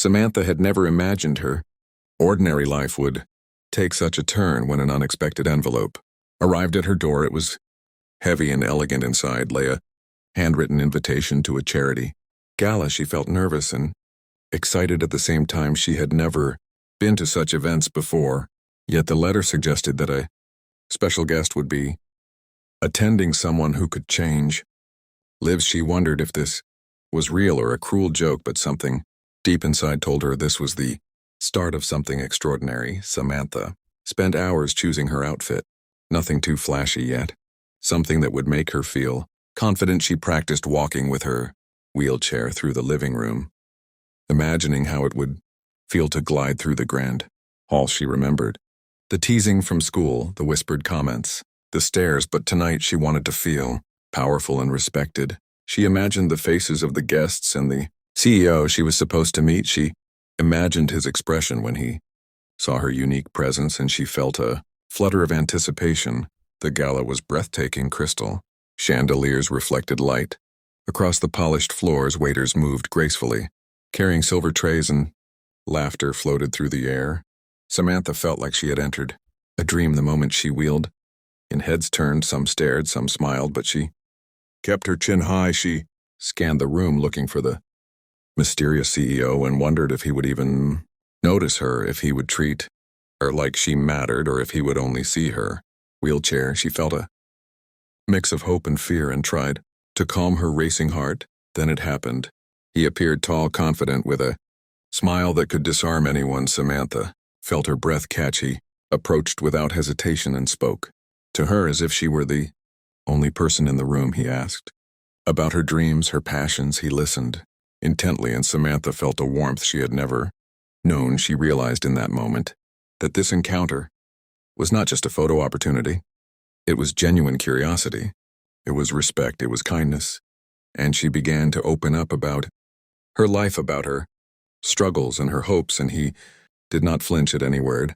Samantha had never imagined her ordinary life would take such a turn when an unexpected envelope arrived at her door. It was heavy and elegant. Inside lay a handwritten invitation to a charity gala. She felt nervous and excited at the same time. She had never been to such events before, yet the letter suggested that a special guest would be attending, someone who could change lives. She wondered if this was real or a cruel joke, but something deep inside told her this was the start of something extraordinary. Samantha spent hours choosing her outfit. Nothing too flashy yet. Something that would make her feel confident. She practiced walking with her wheelchair through the living room, imagining how it would feel to glide through the grand hall. She remembered the teasing from school, the whispered comments, the stares, but tonight she wanted to feel powerful and respected. She imagined the faces of the guests and the CEO she was supposed to meet. She imagined his expression when he saw her unique presence, and she felt a flutter of anticipation. The gala was breathtaking. Crystal chandeliers reflected light. Across the polished floors, waiters moved gracefully, carrying silver trays, and laughter floated through the air. Samantha felt like she had entered a dream the moment she wheeled in. Heads turned, some stared, some smiled, but she kept her chin high. She scanned the room looking for the mysterious CEO and wondered if he would even notice her, if he would treat her like she mattered, or if he would only see her wheelchair. She felt a mix of hope and fear and tried to calm her racing heart. Then it happened. He appeared tall, confident, with a smile that could disarm anyone. Samantha felt her breath catch. He approached without hesitation and spoke to her as if she were the only person in the room. He asked about her dreams, her passions. He listened intently, and Samantha felt a warmth she had never known. She realized in that moment that this encounter was not just a photo opportunity. It was genuine curiosity. It was respect. It was kindness. And she began to open up about her life, about her struggles and her hopes, and he did not flinch at any word.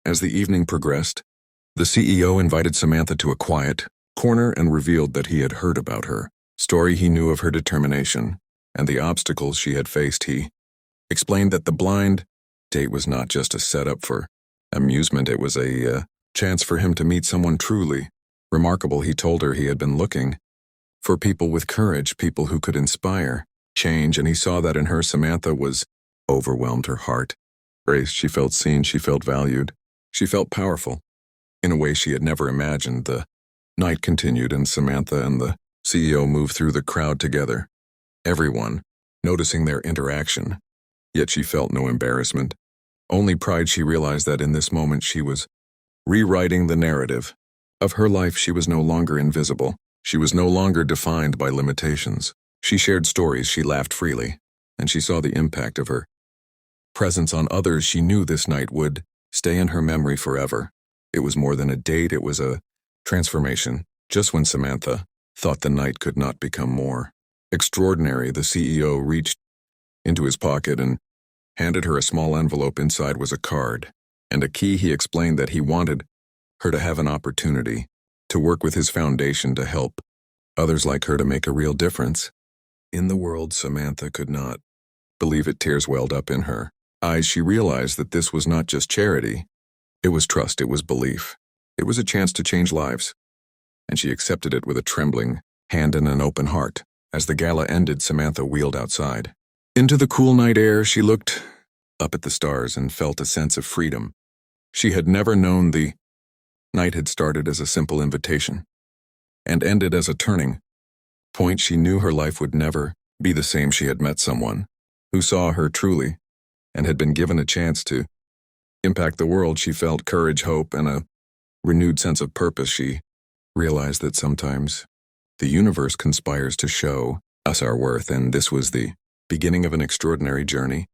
As the evening progressed, the CEO invited Samantha to a quiet corner and revealed that he had heard about her story. He knew of her determination and the obstacles she had faced. He explained that the blind date was not just a setup for amusement. It was a chance for him to meet someone truly remarkable. He told her he had been looking for people with courage, people who could inspire change, and he saw that in her. Samantha was overwhelmed. Her heart raced. She felt seen. She felt valued. She felt powerful in a way she had never imagined. The night continued, and Samantha and the CEO moved through the crowd together, everyone noticing their interaction. Yet she felt no embarrassment, only pride. She realized that in this moment she was rewriting the narrative of her life. She was no longer invisible. She was no longer defined by limitations. She shared stories, she laughed freely, and she saw the impact of her presence on others. She knew this night would stay in her memory forever. It was more than a date, it was a transformation. Just when Samantha thought the night could not become more extraordinary, the CEO reached into his pocket and handed her a small envelope. Inside was a card and a key. He explained that he wanted her to have an opportunity to work with his foundation to help others like her to make a real difference in the world. Samantha could not believe it. Tears welled up in her eyes. She realized that this was not just charity. It was trust. It was belief. It was a chance to change lives. And she accepted it with a trembling hand and an open heart. As the gala ended, Samantha wheeled outside into the cool night air. She looked up at the stars and felt a sense of freedom she had never known. The night had started as a simple invitation and ended as a turning point. She knew her life would never be the same. She had met someone who saw her truly and had been given a chance to impact the world. She felt courage, hope, and a renewed sense of purpose. She realized that sometimes the universe conspires to show us our worth, and this was the beginning of an extraordinary journey.